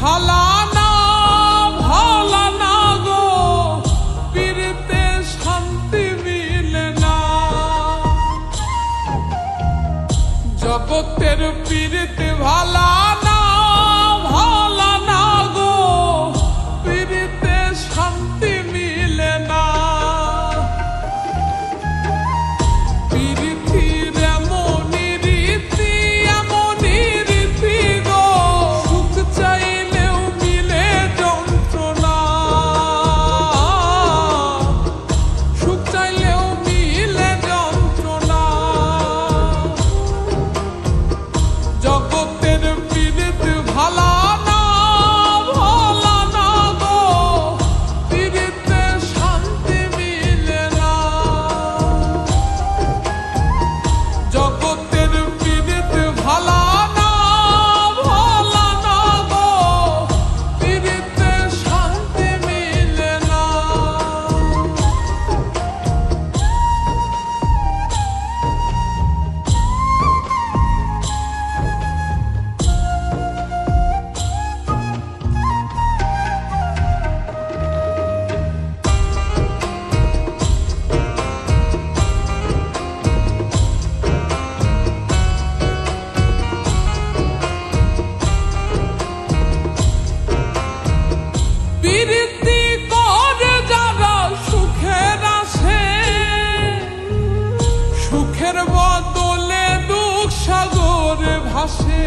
ভালা না ভালা না গো, পীড়িতে শান্তি মিলে না। জগতের পীড়িতে ভালা না ভালা না গো, পীড়িতে শান্তি মিলে না। পীড়িতির এমনই রীতি এমনই রীতি গো, সুখ চাইলেও মিলে যন্ত্রণা, সুখ চাইলেও মিলে যন্ত্রণা। জগতের পীড়িত ভালা না ভালা না গো, পীড়িতে শান্তি মিলে না। জগতের পীড়িত ভালা না ভালা না গো, পীড়িতে শান্তি মিলে না। পীড়িতি করে যারা সুখের আসে, সুখের বদলে দুঃখ সাগরে ভাসে।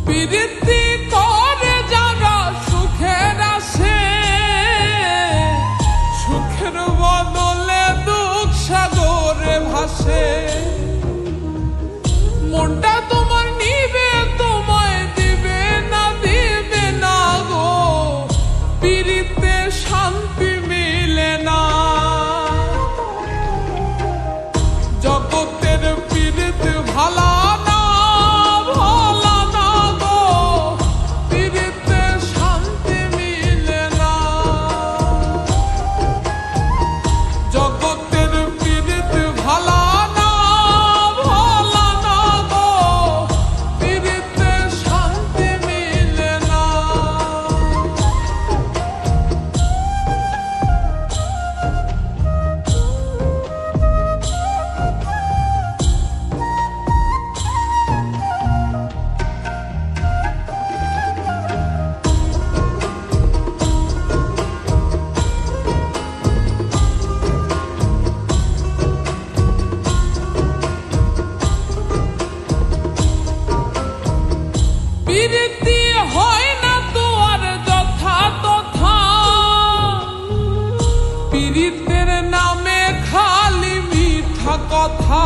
পীড়িতি করে যারা সুখের আসে, সুখের বদলে দুঃখ সাগরে ভাসে। মনটা তোমার নিবে তোমায় দিবে না দিবে না গো, পীড়িতে শান্তি মিলে না। জগতের পীড়িত ভালা না ভালা না গো, পীড়িতে শান্তি মিলে না। জগতের পীড়িত ভালা না ভালা না গো, পীড়িতে শান্তি মিলে না। পীড়িতি হয় না তো আর যথা তথা, পীড়িতের নামে খালি মিঠা কথা।